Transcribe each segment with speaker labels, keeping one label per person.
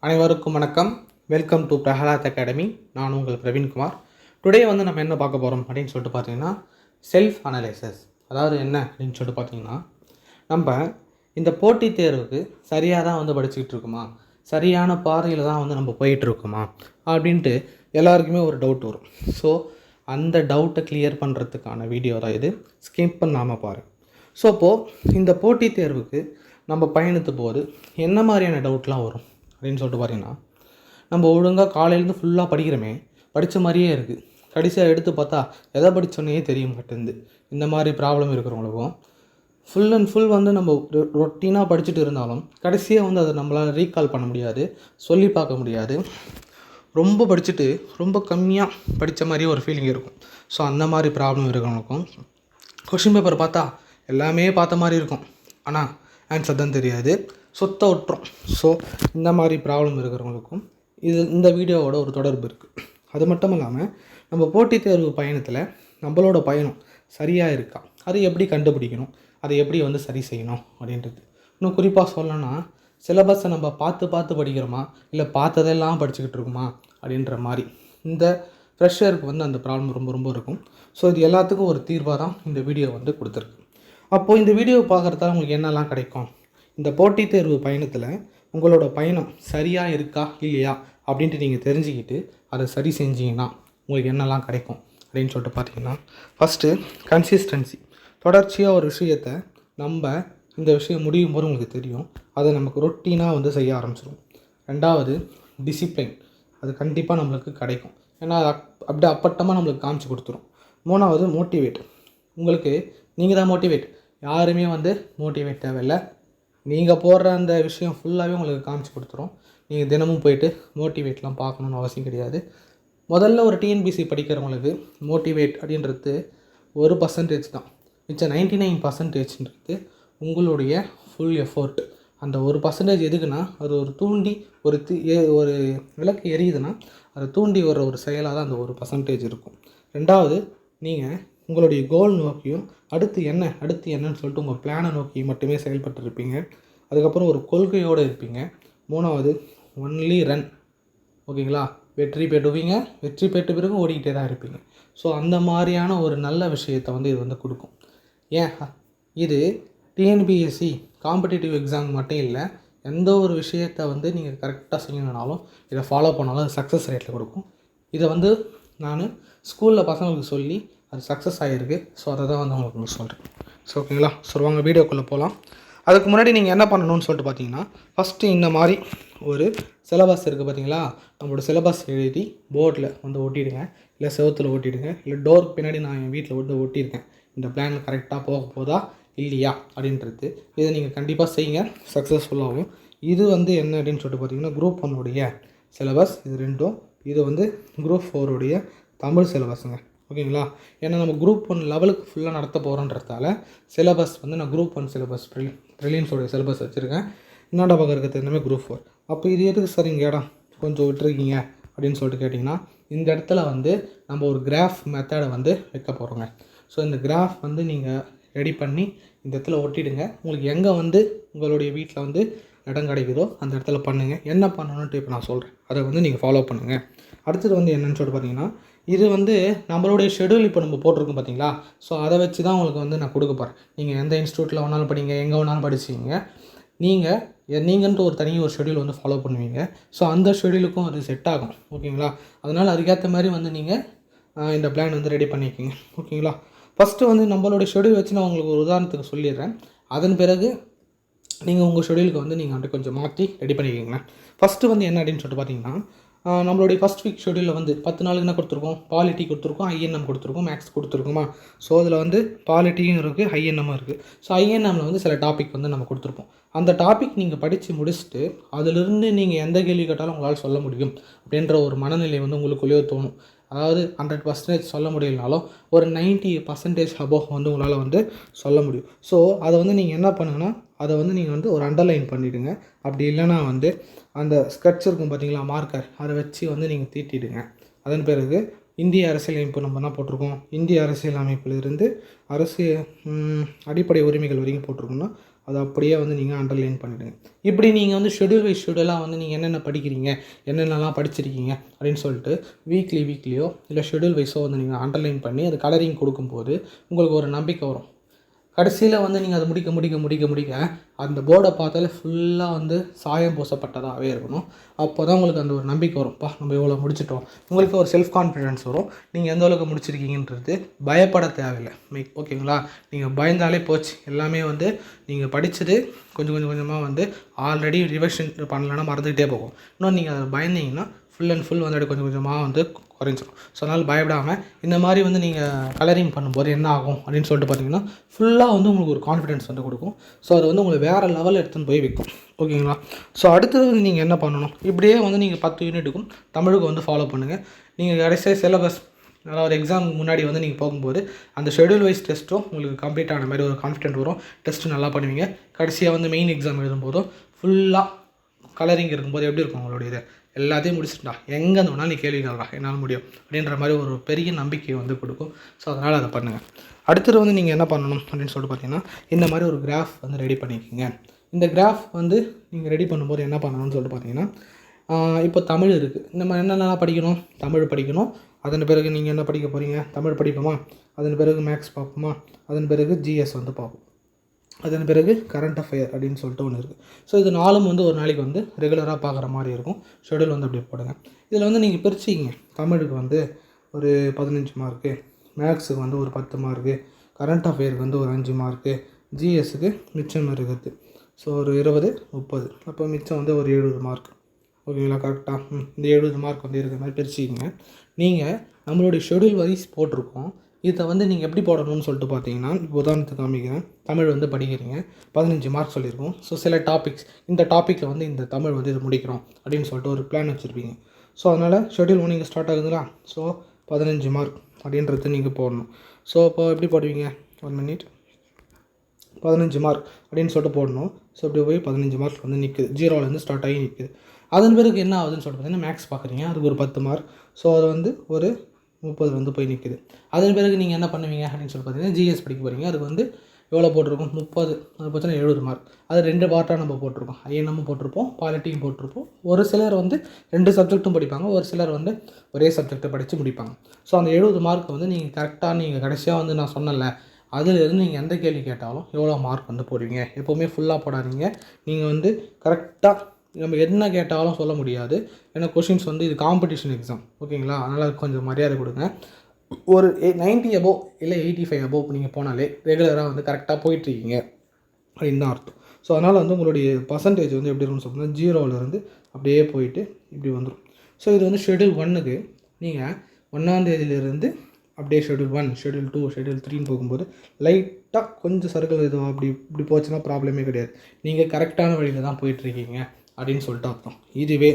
Speaker 1: அனைவருக்கும் வணக்கம். Welcome to Prahlad academy. நான் உங்கள் பிரவீன்குமார். டுடே நம்ம என்ன பார்க்க போகிறோம் அப்படின்னு சொல்லிட்டு பார்த்தீங்கன்னா, செல்ஃப் அனலைசஸ். அதாவது என்ன அப்படின்னு சொல்லிட்டு பார்த்தீங்கன்னா, நம்ம இந்த போட்டித் தேர்வுக்கு சரியாக தான் படிச்சுக்கிட்டு இருக்குமா, சரியான பாதையில் தான் நம்ம போயிட்டுருக்குமா அப்படின்ட்டு எல்லாருக்குமே ஒரு டவுட் வரும். ஸோ அந்த டவுட்டை கிளியர் பண்ணுறதுக்கான வீடியோ தான் இது. ஸ்கிப் பண்ணாமல் பாருங்கள். ஸோ அப்போது இந்த போட்டித் தேர்வுக்கு நம்ம பயணித்த போது என்ன மாதிரியான டவுட்லாம் வரும் அப்படின்னு சொல்லிட்டு பார்த்தீங்கன்னா, நம்ம ஒழுங்காக காலையிலேருந்து ஃபுல்லாக படிக்கிறோமே, படித்த மாதிரியே இருக்குது, கடைசியாக எடுத்து பார்த்தா எதை படித்தோன்னே தெரிய மாட்டேங்குது. இந்த மாதிரி ப்ராப்ளம் இருக்கிறவங்களுக்கும் ஃபுல் அண்ட் ஃபுல் நம்ம ரொட்டீனாக படிச்சுட்டு இருந்தாலும் கடைசியாக அதை நம்மளால் ரீகால் பண்ண முடியாது, சொல்லி பார்க்க முடியாது. ரொம்ப படிச்சுட்டு ரொம்ப கம்மியாக படித்த மாதிரியே ஒரு ஃபீலிங் இருக்கும். ஸோ அந்த மாதிரி ப்ராப்ளம் இருக்கிறவங்களுக்கும் கொஷின் பேப்பர் பார்த்தா எல்லாமே பார்த்த மாதிரி இருக்கும், ஆனால் ஆன்சர் தான் தெரியாது, சொத்த விட்டுரும். ஸோ இந்த மாதிரி ப்ராப்ளம் இருக்கிறவங்களுக்கும் இந்த வீடியோவோட ஒரு தொடர்பு இருக்குது. அது மட்டும் இல்லாமல் நம்ம போட்டித் தேர்வு பயணத்தில் நம்மளோட பயணம் சரியாக இருக்கா, அதை எப்படி கண்டுபிடிக்கணும், அதை எப்படி சரி செய்யணும் அப்படின்றது. இன்னும் குறிப்பாக சொல்லணும்னா, சிலபஸை நம்ம பார்த்து படிக்கிறோமா, இல்லை பார்த்ததெல்லாம் படிச்சுக்கிட்டு இருக்குமா அப்படின்ற மாதிரி இந்த ஃப்ரெஷருக்கு அந்த ப்ராப்ளம் ரொம்ப ரொம்ப இருக்கும். ஸோ இது எல்லாத்துக்கும் ஒரு தீர்வாக தான் இந்த வீடியோ கொடுத்துருக்கு. அப்போது இந்த வீடியோவை பார்க்குறதால உங்களுக்கு என்னெல்லாம் கிடைக்கும், இந்த போட்டித் தேர்வு பயணத்தில் உங்களோட பயணம் சரியாக இருக்கா இல்லையா அப்படின்ட்டு நீங்கள் தெரிஞ்சுக்கிட்டு அதை சரி செஞ்சீங்கன்னா உங்களுக்கு என்னெல்லாம் கிடைக்கும் அப்படின்னு சொல்லிட்டு பார்த்தீங்கன்னா, ஃபஸ்ட்டு கன்சிஸ்டன்சி. தொடர்ச்சியாக ஒரு விஷயத்தை நம்ம இந்த விஷயம் முடியும் போது உங்களுக்கு தெரியும், அதை நமக்கு ரொட்டீனாக செய்ய ஆரம்பிச்சிடும். ரெண்டாவது டிசிப்ளின். அது கண்டிப்பாக நம்மளுக்கு கிடைக்கும், ஏன்னா அப்படியே அப்பட்டமாக நம்மளுக்கு காமிச்சு கொடுத்துரும். மூணாவது மோட்டிவேட். உங்களுக்கு நீங்கள் தான் மோட்டிவேட், யாருமே மோட்டிவேட் தேவையில்லை. நீங்கள் போடுற அந்த விஷயம் ஃபுல்லாகவே உங்களுக்கு காமிச்சு கொடுத்துரும். நீங்கள் தினமும் போயிட்டு மோட்டிவேட்லாம் பார்க்கணுன்னு அவசியம் கிடையாது. முதல்ல ஒரு டிஎன்பிசி படிக்கிறவங்களுக்கு மோட்டிவேட் அப்படின்றது 1% தான். மிச்சம் 99%ன்றது உங்களுடைய ஃபுல் எஃபோர்ட். அந்த 1% எதுக்குன்னா, அது ஒரு தூண்டி ஒரு விளக்கு எரியுதுன்னா அதை தூண்டி வர்ற ஒரு செயலாக தான் அந்த 1% இருக்கும். ரெண்டாவது, நீங்கள் உங்களுடைய கோல் நோக்கியும் அடுத்து என்னன்னு சொல்லிட்டு உங்கள் பிளானை நோக்கி மட்டுமே செயல்பட்டு இருப்பீங்க. அதுக்கப்புறம் ஒரு கொள்கையோடு இருப்பீங்க. மூணாவது, ஒன்லி ரன். ஓகேங்களா, வெற்றி பெறுவீங்க, வெற்றி பெற்ற பிறகு ஓடிக்கிட்டே தான் இருப்பீங்க. ஸோ அந்த மாதிரியான ஒரு நல்ல விஷயத்தை இது கொடுக்கும். ஏன் இது டிஎன்பிஎஸ்சி காம்படிட்டிவ் எக்ஸாம் மட்டும் இல்லை, எந்த ஒரு விஷயத்தை நீங்கள் கரெக்டாக செய்யணுன்னாலும் இதை ஃபாலோ பண்ணாலும் அது சக்ஸஸ் ரேட்டில் கொடுக்கும். இதை நான் ஸ்கூலில் பசங்களுக்கு சொல்லி அது சக்ஸஸ் ஆகிருக்கு. ஸோ அதை தான் உங்களுக்கு சொல்கிறேன். ஸோ ஓகேங்களா, சொல்லுவாங்க வீடியோக்குள்ளே போகலாம். அதுக்கு முன்னாடி நீங்கள் என்ன பண்ணணும்னு சொல்லிட்டு பார்த்தீங்கன்னா, ஃபஸ்ட்டு இந்த மாதிரி ஒரு சிலபஸ் இருக்குது பார்த்தீங்களா, நம்மளோட சிலபஸ் எழுதி போர்டில் ஒட்டிடுங்க, இல்லை செவத்தில் ஒட்டிடுங்க, இல்லை டோருக்கு பின்னாடி நான் என் வீட்டில் ஒட்டியிருக்கேன். இந்த பிளான் கரெக்டாக போதா இல்லையா அப்படின்றது இதை நீங்கள் கண்டிப்பாக செய்யுங்க, சக்ஸஸ்ஃபுல்லாகும். இது என்ன அப்படின்னு சொல்லிட்டு பார்த்தீங்கன்னா, குரூப் 1 சிலபஸ். இது ரெண்டும் இது குரூப் 4 தமிழ் சிலபஸுங்க. ஓகேங்களா, ஏன்னா நம்ம குரூப் 1 லெவலுக்கு ஃபுல்லாக நடத்த போகிறோன்றதால சிலபஸ் நான் குரூப் 1 சிலபஸ் ப்ரிலிம்ஸோடைய சிலபஸ் வச்சுருக்கேன். என்னடா பக்கம் இருக்கிறது எல்லாமே குரூப் 4. அப்போ இது எதுக்கு சார் இங்கே இடம் கொஞ்சம் விட்டுருக்கீங்க அப்படின்னு சொல்லிட்டு கேட்டிங்கன்னா, இந்த இடத்துல நம்ம ஒரு கிராஃப் மெத்தடை வைக்க போகிறோங்க. ஸோ இந்த கிராஃப் நீங்கள் ரெடி பண்ணி இந்த இடத்துல ஒட்டிடுங்க. உங்களுக்கு எங்கே உங்களுடைய வீட்டில் இடம் கிடைக்குதோ அந்த இடத்துல பண்ணுங்கள். என்ன பண்ணணுன்ட்டு இப்போ நான் சொல்கிறேன், அதை நீங்கள் ஃபாலோ பண்ணுங்கள். அடுத்தது என்னென்னு சொல்லிட்டு பார்த்தீங்கன்னா, இது நம்மளுடைய ஷெடியூல் இப்போ நம்ம போட்டிருக்கோம் பார்த்தீங்களா. ஸோ அதை வச்சு தான் உங்களுக்கு நான் கொடுக்க போகிறேன். நீங்கள் எந்த இன்ஸ்டியூட்டில் வேணாலும் படிங்க, எங்கே வேணாலும் படிச்சிங்க, நீங்கள்ன்ட்டு ஒரு ஒரு ஷெடியூல் ஃபாலோ பண்ணுவீங்க. ஸோ அந்த ஷெடியூலுக்கும் அது செட் ஆகும். ஓகேங்களா, அதனால் அதுக்கேற்ற மாதிரி நீங்கள் இந்த பிளான் ரெடி பண்ணிக்கோங்க. ஓகேங்களா, ஃபஸ்ட்டு நம்மளுடைய ஷெடியூல் வச்சு நான் உங்களுக்கு ஒரு உதாரணத்துக்கு சொல்லிடுறேன். அதன் பிறகு நீங்கள் உங்கள் ஷெடியூலுக்கு நீங்கள் கொஞ்சம் மாற்றி ரெடி பண்ணிக்கோங்க. ஃபஸ்ட்டு என்ன அப்படின்னு சொல்லிட்டு பார்த்தீங்கன்னா, நம்மளுடைய ஃபஸ்ட் வீக் ஷெடியூலில் 10 நாளுக்கு என்ன கொடுத்துருக்கோம், பாலிட்டி கொடுத்துருக்கோம், ஐஎன்எம் கொடுத்துருக்கோம், மேக்ஸ் கொடுத்துருக்கோமா. ஸோ அதில் பாலிட்டியும் இருக்குது, ஐஎன்எம்மும் இருக்குது. ஸோ ஐஎன்எம்மில் சில டாபிக் நம்ம கொடுத்துருப்போம். அந்த டாபிக் நீங்கள் படித்து முடிச்சுட்டு அதிலிருந்து நீங்கள் எந்த கேள்வி கேட்டாலும் உங்களால் சொல்ல முடியும் அப்படின்ற ஒரு மனநிலை உங்களுக்குள்ளேயே தோணும். அதாவது 100% சொல்ல முடியலனாலும் ஒரு 90% அபோவ் உங்களால் சொல்ல முடியும். ஸோ அதை நீங்கள் என்ன பண்ணுங்கன்னா, அதை நீங்கள் ஒரு அண்டர்லைன் பண்ணிவிடுங்க. அப்படி இல்லைனா அந்த ஸ்கெட்ச் இருக்கும் பார்த்தீங்களா, மார்க்கர், அதை வச்சு நீங்கள் தீட்டிடுங்க. அதன் பிறகு இந்திய அரசியலமைப்பு நம்ம என்ன போட்டிருக்கோம், இந்திய அரசியலமைப்பிலிருந்து அடிப்படை உரிமைகள் வரைக்கும் போட்டிருக்கோம்னா அதை அப்படியே வந்து நீங்கள் அண்டர்லைன் பண்ணிவிடுங்க. இப்படி நீங்கள் வந்து ஷெட்யூல் வைஸ் ஷெட்யூலாக வந்து நீங்கள் என்னென்ன படிக்கிறீங்க, என்னென்னலாம் படிச்சிருக்கீங்க அப்படின்னு சொல்லிட்டு வீக்லியோ இல்லை ஷெட்யூல் வைஸோ வந்து நீங்கள் அண்டர்லைன் பண்ணி அது கலரிங் கொடுக்கும்போது உங்களுக்கு ஒரு நம்பிக்கை வரும். கடைசியில் வந்து நீங்கள் அதை முடிக்க அந்த போர்டை பார்த்தாலே ஃபுல்லாக வந்து சாயம் பூசப்பட்டதாகவே இருக்கணும். அப்போ தான் உங்களுக்கு அந்த ஒரு நம்பிக்கை வரும்ப்பா நம்ம இவ்வளோ முடிச்சிட்டோம். உங்களுக்கு ஒரு செல்ஃப் கான்ஃபிடென்ஸ் வரும். நீங்கள் எந்த அளவுக்கு முடிச்சிருக்கீங்கன்றது பயப்பட தேவையில்லை. ஓகேங்களா? நீங்கள் பயந்தாலே போச்சு. எல்லாமே வந்து நீங்கள் படித்தது கொஞ்சமாக வந்து ஆல்ரெடி ரிவிஷன் பண்ணலன்னா மறந்துக்கிட்டே போகும். இன்னும் நீங்கள் அதை பயந்தீங்கன்னா ஃபுல் அண்ட் ஃபுல் வந்து கொஞ்சமாக வந்து குறைஞ்சிடும். ஸோ அதனால் பயப்படாமல் இந்த மாதிரி வந்து நீங்கள் கலரிங் பண்ணும்போது என்ன ஆகும் அப்படின்னு சொல்லிட்டு பார்த்தீங்கன்னா ஃபுல்லாக வந்து உங்களுக்கு ஒரு கான்ஃபிடென்ஸ் வந்து கொடுக்கும். ஸோ அது வந்து உங்களுக்கு வேறு லெவலில் எடுத்துன்னு போய் வைக்கும். ஓகேங்களா? ஸோ அடுத்தது வந்து நீங்கள் என்ன பண்ணணும், இப்படியே வந்து நீங்கள் 10 யூனிட்டுக்கும் தமிழுக்கு வந்து ஃபாலோ பண்ணுங்கள். நீங்கள் கடைசியாக சிலபஸ் அதாவது எக்ஸாம் முன்னாடி வந்து நீங்கள் போகும்போது அந்த ஷெட்யூல் வைஸ் டெஸ்ட்டும் உங்களுக்கு கம்ப்ளீட் ஆன மாதிரி ஒரு கான்ஃபிடென்ட் வரும். டெஸ்ட்டு நல்லா பண்ணுவீங்க. கடைசியாக வந்து மெயின் எக்ஸாம் எழுதும்போதும் ஃபுல்லாக கலரிங் இருக்கும்போது எப்படி இருக்கும் உங்களுடைய இது எல்லாத்தையும் முடிச்சுட்டா எங்கே இருந்தோம்னா நீ கேள்வி கேள்றா என்னால் முடியும் அப்படின்ற மாதிரி ஒரு பெரிய நம்பிக்கையை வந்து கொடுக்கும். ஸோ அதனால் அதை பண்ணுங்கள். அடுத்தது வந்து நீங்கள் என்ன பண்ணணும் அப்படின்னு சொல்லிட்டு பார்த்தீங்கன்னா இந்த மாதிரி ஒரு கிராஃப் வந்து ரெடி பண்ணிக்கோங்க. இந்த கிராஃப் வந்து நீங்கள் ரெடி பண்ணும்போது என்ன பண்ணணும்னு சொல்லிட்டு பார்த்தீங்கன்னா இப்போ தமிழ் இருக்குது. இந்த மாதிரி என்னென்னலாம் படிக்கணும், தமிழ் படிக்கணும். அதன் பிறகு நீங்கள் என்ன படிக்க போகிறீங்க, தமிழ் படிப்போமா, அதன் பிறகு மேக்ஸ் பார்ப்போமா, அதன் பிறகு ஜிஎஸ் வந்து பார்ப்போம், அதன் பிறகு கரண்ட் அஃபேர் அப்படின்னு சொல்லிட்டு ஒன்று இருக்குது. ஸோ இது 4 வந்து ஒரு நாளைக்கு வந்து ரெகுலராக பார்க்குற மாதிரி இருக்கும். ஷெட்யூல் வந்து அப்படி போடுங்க. இதில் வந்து நீங்கள் பிரிச்சிங்க. தமிழுக்கு வந்து ஒரு 15 மார்க்கு, மேக்ஸுக்கு வந்து ஒரு 10 மார்க்கு, கரண்ட் அஃபேருக்கு வந்து ஒரு 5 மார்க்கு, ஜிஎஸ்ஸுக்கு மிச்சம் இருக்குது. ஸோ ஒரு 20, 30, அப்போ மிச்சம் வந்து ஒரு 70 மார்க். ஓகேங்களா? கரெக்டாக இந்த 70 மார்க் வந்து இருக்கிற மாதிரி பிரிச்சிக்கிங்க. நீங்கள் நம்மளுடைய ஷெட்யூல் வைஸ் போட்டிருக்கோம். இதை வந்து நீங்கள் எப்படி போடணும்னு சொல்லிட்டு பார்த்தீங்கன்னா இப்போ உதாரணத்துக்கு காமிக்கிறேன். தமிழ் வந்து படிக்கிறீங்க, 15 மார்க் சொல்லியிருக்கோம். ஸோ சில டாபிக்ஸ் இந்த டாப்பிக்கில் வந்து இந்த தமிழ் வந்து இது முடிக்கிறோம் அப்படின்னு சொல்லிட்டு ஒரு பிளான் வச்சுருப்பீங்க. ஸோ அதனால் ஷெட்யூல் ஒன்று நீங்கள் ஸ்டார்ட் ஆகுதுங்களா? ஸோ 15 மார்க் அப்படின்றது நீங்கள் போடணும். ஸோ இப்போ எப்படி போடுவீங்க, 1 மினிட், 15 மார்க் அப்படின்னு சொல்லிட்டு போடணும். ஸோ இப்படி போய் 15 மார்க் வந்து நிற்குது, 0லேருந்து ஸ்டார்ட் ஆகி நிற்குது. அதன் பிறகு என்ன ஆகுதுன்னு சொல்லிட்டு பார்த்தீங்கன்னா மேக்ஸ் பார்க்குறீங்க, அதுக்கு ஒரு 10 மார்க். ஸோ அது வந்து ஒரு 30 வந்து போய் நிற்குது. அதன் பிறகு நீங்கள் என்ன பண்ணுவீங்க அப்படின்னு சொல்லி பார்த்தீங்கன்னா ஜிஎஸ் படிக்க போகிறீங்க. அதுக்கு வந்து எவ்வளோ போட்டிருக்கோம், 30, அது பார்த்தீங்கன்னா 70 மார்க். அது 2 பார்ட்டாக நம்ம போட்டிருக்கோம். ஐஎன்எம்மும் போட்டிருப்போம், பாலிட்டியும் போட்டிருப்போம். ஒரு சிலர் வந்து 2 சப்ஜெக்ட்டும் படிப்பாங்க, ஒரு சிலர் வந்து ஒரே சப்ஜெக்டை படித்து முடிப்பாங்க. ஸோ அந்த 70 மார்க் வந்து நீங்கள் கரெக்டாக நீங்கள் கடைசியாக வந்து நான் சொன்னல அதிலிருந்து நீங்கள் எந்த கேள்வி கேட்டாலும் எவ்வளோ மார்க் வந்து போடுவீங்க. எப்போவுமே ஃபுல்லாக போடாதீங்க. நீங்கள் வந்து கரெக்டாக நம்ம என்ன கேட்டாலும் சொல்ல முடியாது. ஏன்னா கொஷின்ஸ் வந்து இது காம்படிஷன் எக்ஸாம். ஓகேங்களா? அதனால் கொஞ்சம் மரியாதை கொடுங்க. ஒரு 90 அபோவ் இல்லை 85 அபோவ் நீங்கள் போனாலே ரெகுலராக வந்து கரெக்டாக போயிட்டுருக்கீங்க அப்படின்னு தான் அர்த்தம். ஸோ அதனால் வந்து உங்களுடைய பர்சன்டேஜ் வந்து எப்படி இருக்குன்னு சொன்னால் 0லேருந்து அப்படியே போயிட்டு இப்படி வந்துடும். ஸோ இது வந்து ஷெட்யூல் 1க்கு நீங்கள் 1ஆம் தேதியிலேருந்து அப்படியே ஷெட்யூல் 1, ஷெட்யூல் 2, ஷெட்யூல் 3ன்னு போகும்போது லைட்டாக கொஞ்சம் சர்க்கிள் இதுவும் இப்படி போச்சுன்னா ப்ராப்ளமே கிடையாது. நீங்கள் கரெக்டான வழியில் தான் போயிட்டுருக்கீங்க அப்படின்னு சொல்லிட்டு அர்த்தம். இதுவே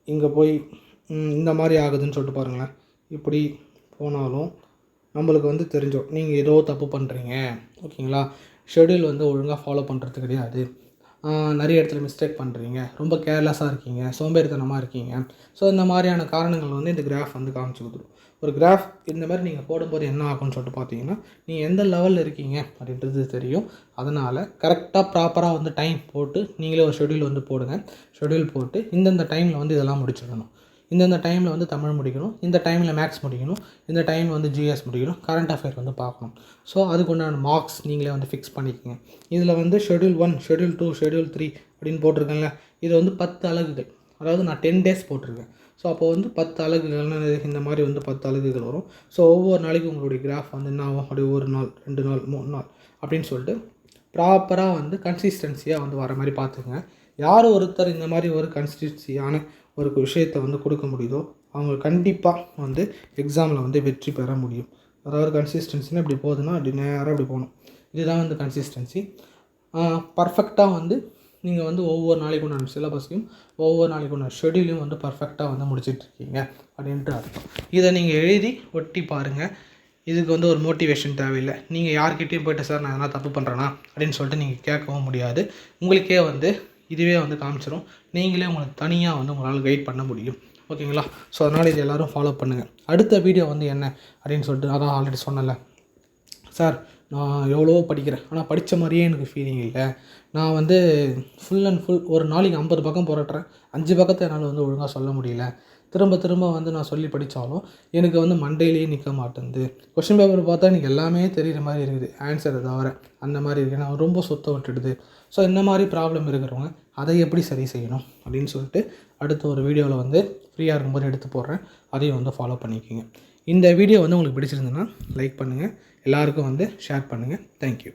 Speaker 1: இங்கே போய் இந்த மாதிரி ஆகுதுன்னு சொல்லிட்டு பாருங்களேன். இப்படி போனாலும் நம்மளுக்கு வந்து தெரிஞ்சோம் நீங்கள் ஏதோ தப்பு பண்ணுறீங்க. ஓகேங்களா? ஷெட்யூல் வந்து ஒழுங்காக ஃபாலோ பண்ணுறது கிடையாது, நிறைய இடத்துல மிஸ்டேக் பண்ணுறீங்க, ரொம்ப கேர்லெஸ்ஸாக இருக்கீங்க, சோம்பேறித்தனமாக இருக்கீங்க. ஸோ இந்த மாதிரியான காரணங்கள் வந்து இந்த கிராஃப் வந்து காமிச்சு கொடுத்துரும். ஒரு கிராஃப் இந்த மாதிரி நீங்கள் போடும்போது என்ன ஆகும்னு சொல்லிட்டு பார்த்தீங்கன்னா நீங்கள் எந்த லெவலில் இருக்கீங்க அப்படின்றது தெரியும். அதனால் கரெக்டாக ப்ராப்பராக வந்து டைம் போட்டு நீங்களே ஒரு ஷெட்யூல் வந்து போடுங்க. ஷெட்யூல் போட்டு இந்தந்த டைமில் வந்து இதெல்லாம் முடிச்சிடணும், இந்தந்த டைமில் வந்து தமிழ் முடிக்கணும், இந்த டைமில் மேக்ஸ் முடிக்கணும், இந்த டைமில் வந்து ஜிஎஸ் முடிக்கணும், கரண்ட் அஃபேர் வந்து பார்க்கணும். ஸோ அதுக்கு உண்டான மார்க்ஸ் நீங்களே வந்து ஃபிக்ஸ் பண்ணிக்கோங்க. இதில் வந்து ஷெட்யூல் 1, ஷெட்யூல் 2, ஷெட்யூல் 3 அப்படின்னு போட்டிருக்கேன்ல, இது வந்து 10 அலகுகள். அதாவது நான் 10 டேஸ் போட்டிருக்கேன். ஸோ அப்போ வந்து 10 அலகுகள்னு இந்த மாதிரி வந்து 10 அலகுகள் வரும். ஸோ ஒவ்வொரு நாளைக்கும் உங்களுடைய கிராஃப் வந்து என்ன ஆகும், அப்படியே 1 நாள், 2 நாள், 3 நாள் அப்படின்னு சொல்லிட்டு ப்ராப்பராக வந்து கன்சிஸ்டன்சியாக வந்து வர மாதிரி பார்த்துக்குங்க. யார் ஒருத்தர் இந்த மாதிரி ஒரு கன்சிஸ்டன்சியான ஒரு விஷயத்தை வந்து கொடுக்க முடியுதோ அவங்க கண்டிப்பாக வந்து எக்ஸாமில் வந்து வெற்றி பெற முடியும். அதாவது கன்சிஸ்டன்சினா இப்படி போகுதுன்னா அப்படி நேராக இப்படி போகணும். இதுதான் வந்து கன்சிஸ்டன்சி. பர்ஃபெக்டாக வந்து நீங்கள் வந்து ஒவ்வொரு நாளைக்கு உண்டான சிலபஸையும் ஒவ்வொரு நாளைக்கு உண்டான ஷெட்யூலையும் வந்து பர்ஃபெக்டாக வந்து முடிச்சிட்ருக்கீங்க அப்படின்ட்டு அர்த்தம். இதை நீங்கள் எழுதி ஒட்டி பாருங்கள். இதுக்கு வந்து ஒரு மோட்டிவேஷன் தேவையில்லை. நீங்கள் யார்கிட்டையும் போய்ட்டு சார் நான் எதனா தப்பு பண்ணுறேன்னா அப்படின்னு சொல்லிட்டு நீங்கள் கேட்கவும் முடியாது. உங்களுக்கே வந்து இதுவே வந்து காமிச்சிடும். நீங்களே உங்களுக்கு தனியாக வந்து உங்களால் கைட் பண்ண முடியும். ஓகேங்களா? ஸோ அதனால் இது எல்லோரும் ஃபாலோ பண்ணுங்கள். அடுத்த வீடியோ வந்து என்ன அப்படின்னு சொல்லிட்டு அதான் ஆல்ரெடி சொன்னல சார் நான் எவ்வளவோ படிக்கிறேன், ஆனால் படித்த மாதிரியே எனக்கு ஃபீலிங் இல்லை. நான் வந்து ஃபுல் அண்ட் ஃபுல் ஒரு நாளைக்கு 50 பக்கம் புரட்டுறேன், 5 பக்கத்தை என்னால் வந்து ஒழுங்காக சொல்ல முடியல. திரும்ப திரும்ப வந்து நான் சொல்லி படித்தாலும் எனக்கு வந்து மண்டையிலேயே நிற்க மாட்டேங்குது. கொஷின் பேப்பர் பார்த்தா எனக்கு எல்லாமே தெரிகிற மாதிரி இருக்குது, ஆன்சரை தவிர அந்த மாதிரி இருக்குது. நான் ரொம்ப சுத்த விட்டுடுது. ஸோ இந்த மாதிரி ப்ராப்ளம் இருக்கிறவங்க அதை எப்படி சரி செய்யணும் அப்படின்னு சொல்லிட்டு அடுத்த ஒரு வீடியோவில் வந்து ஃப்ரீயாக இருக்கும்போது எடுத்து போடுறேன். அதையும் வந்து ஃபாலோ பண்ணிக்கோங்க. இந்த வீடியோ வந்து உங்களுக்கு பிடிச்சிருந்ததுன்னா லைக் பண்ணுங்கள், எல்லாருக்கும் வந்து ஷேர் பண்ணுங்கள். தேங்க்யூ.